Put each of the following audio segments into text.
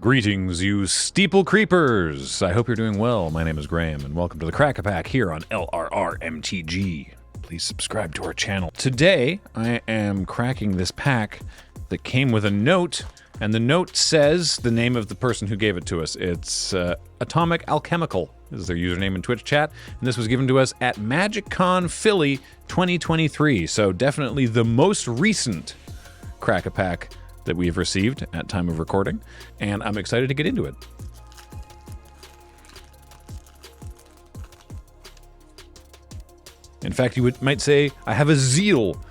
Greetings, you steeple creepers! I hope you're doing well. My name is Graham, and welcome to the Crack-A-Pack here on LRRMTG. Please subscribe to our channel. Today, I am cracking this pack that came with a note, and the note says the name of the person who gave it to us. It's Atomic Alchemical. This is their username in Twitch chat, and this was given to us at MagicCon Philly 2023, so definitely the most recent Crack-A-Pack that we have received at time of recording, and I'm excited to get into it. In fact, you might say, I have a zeal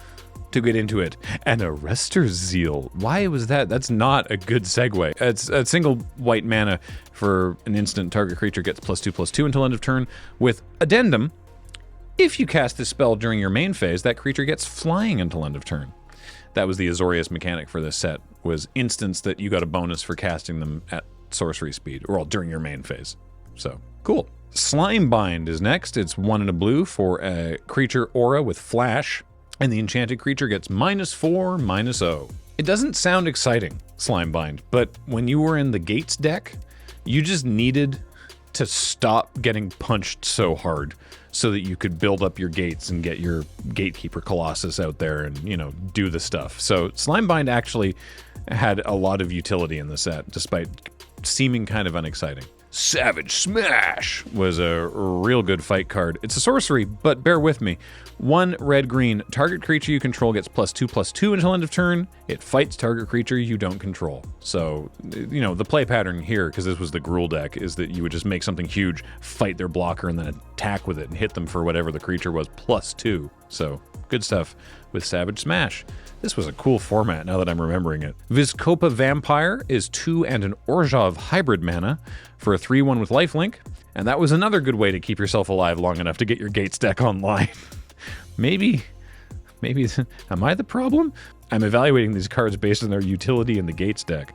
to get into it. An arrester's zeal. Why was that? That's not a good segue. It's a single white mana for an instant. Target creature gets +2/+2 until end of turn. With addendum, if you cast this spell during your main phase, that creature gets flying until end of turn. That was the Azorius mechanic for this set, was instants that you got a bonus for casting them at sorcery speed, or during your main phase. So, cool. Slimebind is next. It's 1 and a blue for a creature aura with flash, and the enchanted creature gets -4/-0. It doesn't sound exciting, Slimebind, but when you were in the Gates deck, you just needed to stop getting punched so hard so that you could build up your gates and get your Gatekeeper Colossus out there and, you know, do the stuff. So Slimebind actually had a lot of utility in the set, despite seeming kind of unexciting. Savage Smash was a real good fight card. It's a sorcery, but bear with me. 1 red-green. Target creature you control gets +2/+2 until end of turn. It fights target creature you don't control. So, you know, the play pattern here, because this was the Gruul deck, is that you would just make something huge, fight their blocker, and then attack with it and hit them for whatever the creature was, +2. So, good stuff with Savage Smash. This was a cool format now that I'm remembering it. Vizkopa Vampire is 2 and an Orzhov hybrid mana for a 3/1 with lifelink, and that was another good way to keep yourself alive long enough to get your Gates deck online. Maybe, am I the problem? I'm evaluating these cards based on their utility in the Gates deck.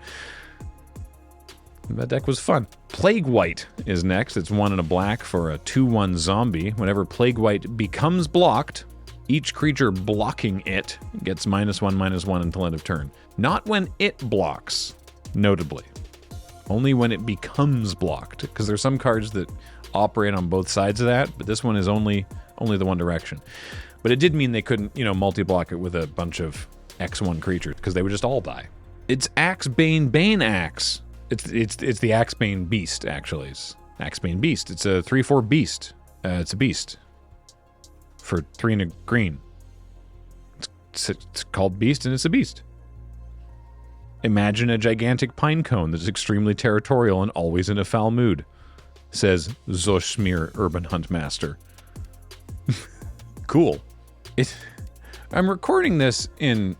That deck was fun. Plague White is next. It's 1 and a black for a 2/1 zombie. Whenever Plague White becomes blocked, each creature blocking it gets -1/-1 until end of turn. Not when it blocks, notably. Only when it becomes blocked, because there's some cards that operate on both sides of that, but this one is only the one direction. But it did mean they couldn't, you know, multi-block it with a bunch of X1 creatures, because they would just all die. It's Axebane Bane Axe. It's the Axebane Beast, actually. It's Axebane Beast. It's a 3/4 beast. It's a beast. For 3 and a green. It's called Beast, and it's a beast. Imagine a gigantic pine cone that's extremely territorial and always in a foul mood, says Zoshmir Urban Hunt Master. Cool. I'm recording this in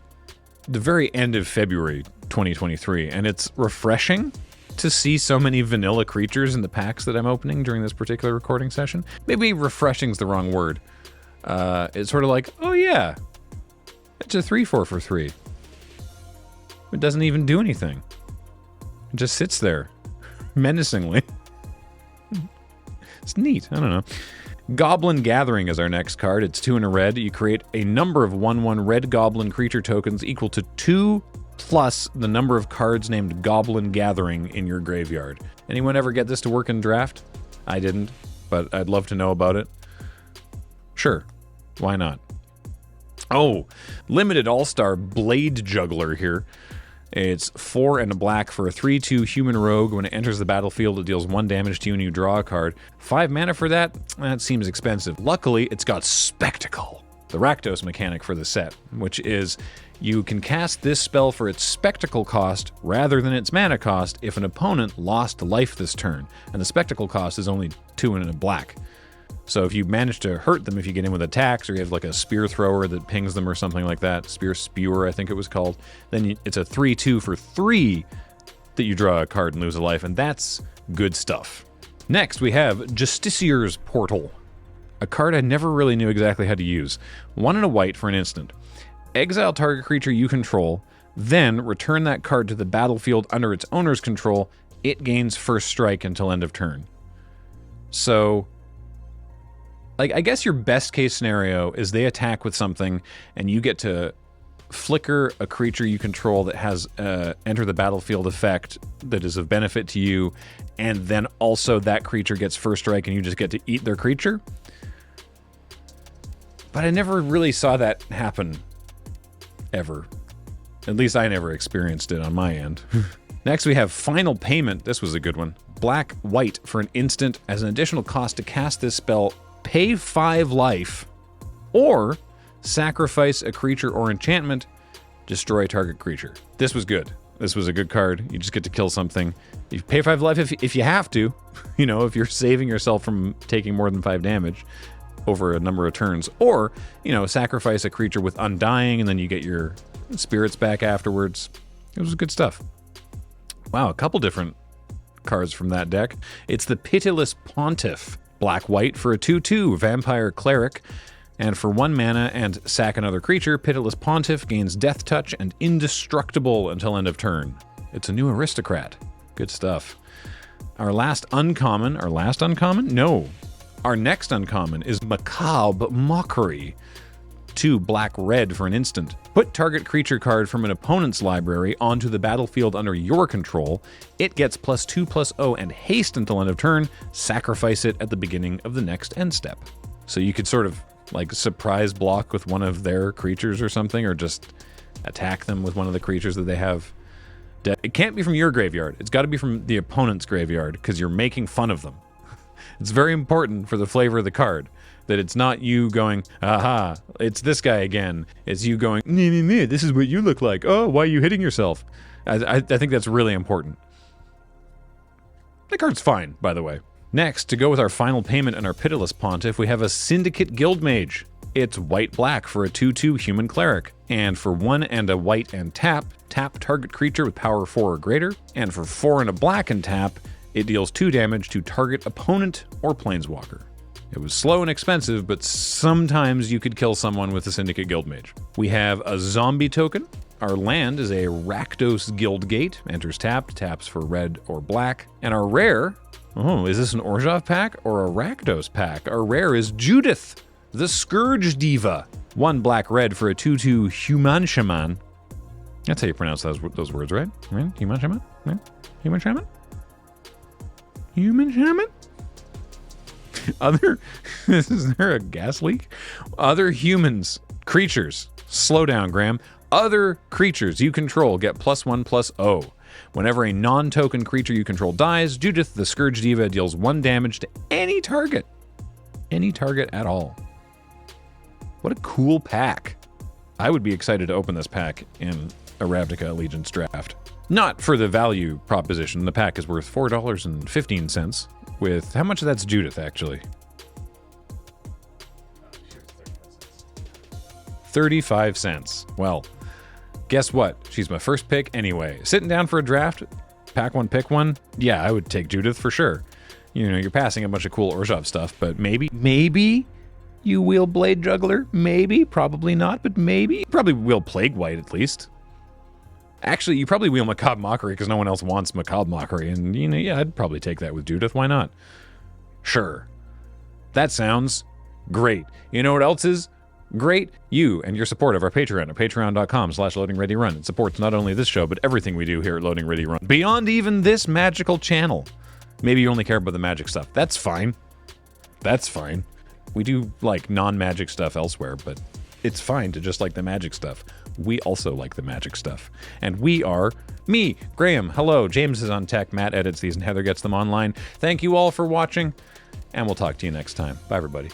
the very end of February 2023, and it's refreshing to see so many vanilla creatures in the packs that I'm opening during this particular recording session. Maybe refreshing's the wrong word. It's sort of like, oh yeah, it's a 3/4 for 3. It doesn't even do anything. It just sits there, menacingly. It's neat, I don't know. Goblin Gathering is our next card. It's 2 and a red. You create a number of 1/1 red goblin creature tokens equal to 2 plus the number of cards named Goblin Gathering in your graveyard. Anyone ever get this to work in draft? I didn't, but I'd love to know about it. Sure, why not? Oh, limited all-star Blade Juggler here. It's 4 and a black for a 3/2 human rogue. When it enters the battlefield, it deals 1 damage to you and you draw a card. 5 mana for that? That seems expensive. Luckily, it's got Spectacle, the Rakdos mechanic for the set, which is you can cast this spell for its Spectacle cost rather than its mana cost if an opponent lost life this turn, and the Spectacle cost is only 2 and a black. So if you manage to hurt them, if you get in with attacks, or you have like a spear thrower that pings them or something like that, spear spewer I think it was called, then it's a 3/2 for 3 that you draw a card and lose a life, and that's good stuff. Next we have Justicier's Portal, a card I never really knew exactly how to use. 1 and a white for an instant. Exile target creature you control, then return that card to the battlefield under its owner's control. It gains first strike until end of turn. So, like, I guess your best case scenario is they attack with something and you get to flicker a creature you control that has enter the battlefield effect that is of benefit to you, and then also that creature gets first strike and you just get to eat their creature. But I never really saw that happen, ever. At least I never experienced it on my end. Next we have Final Payment. This was a good one. Black-white for an instant. As an additional cost to cast this spell, pay 5 life, or sacrifice a creature or enchantment, destroy target creature. This was good. This was a good card. You just get to kill something. You pay 5 life if you have to. You know, if you're saving yourself from taking more than 5 damage over a number of turns. Or, you know, sacrifice a creature with Undying, and then you get your spirits back afterwards. It was good stuff. Wow, a couple different cards from that deck. It's the Pitiless Pontiff. Black-white for a 2/2 Vampire Cleric. And for 1 mana and sack another creature, Pitiless Pontiff gains Death Touch and Indestructible until end of turn. It's a new aristocrat. Good stuff. Our next uncommon is Macabre Mockery. 2 black-red for an instant. Put target creature card from an opponent's library onto the battlefield under your control. It gets +2/+0 and haste until end of turn. Sacrifice it at the beginning of the next end step. So you could sort of like surprise block with one of their creatures or something, or just attack them with one of the creatures that they have. It can't be from your graveyard. It's got to be from the opponent's graveyard, because you're making fun of them. It's very important for the flavor of the card that it's not you going, aha, it's this guy again. It's you going, meh, this is what you look like. Oh, why are you hitting yourself? I think that's really important. The card's fine, by the way. Next, to go with our Final Payment and our Pitiless Pontiff, we have a Syndicate Guildmage. It's white-black for a 2/2 Human Cleric. And for 1 and a white and tap target creature with power 4 or greater. And for 4 and a black and tap, it deals 2 damage to target opponent or planeswalker. It was slow and expensive, but sometimes you could kill someone with a Syndicate Guildmage. We have a zombie token. Our land is a Rakdos Guildgate. Enters tapped, taps for red or black. And our rare, oh, is this an Orzhov pack or a Rakdos pack? Our rare is Judith, the Scourge Diva. 1 black-red for a 2/2 Human Shaman. That's how you pronounce those words, right? Right? Human Shaman? Right? Human Shaman? Human Shaman? Is there a gas leak? Other humans, creatures, slow down, Graham. Other creatures you control get +1/+0. Whenever a non-token creature you control dies, Judith the Scourge Diva deals 1 damage to any target. Any target at all. What a cool pack. I would be excited to open this pack in a Ravnica Allegiance draft. Not for the value proposition. The pack is worth $4.15. With how much of that's Judith, actually? 35 cents. Well, guess what? She's my first pick anyway. Sitting down for a draft, pack one, pick one. Yeah, I would take Judith for sure. You know, you're passing a bunch of cool Orzhov stuff, but maybe you wheel Blade Juggler. Maybe, probably not, but maybe. You probably wheel Plague White at least. Actually, you probably wheel Macabre Mockery because no one else wants Macabre Mockery. And, you know, yeah, I'd probably take that with Judith. Why not? Sure. That sounds great. You know what else is great? You and your support of our Patreon at patreon.com/loadingreadyrun. It supports not only this show, but everything we do here at Loading Ready Run. Beyond even this magical channel. Maybe you only care about the magic stuff. That's fine. That's fine. We do like non-magic stuff elsewhere, but it's fine to just like the magic stuff. We also like the magic stuff. And we are me, Graham. Hello. James is on tech. Matt edits these and Heather gets them online. Thank you all for watching, and we'll talk to you next time. Bye, everybody.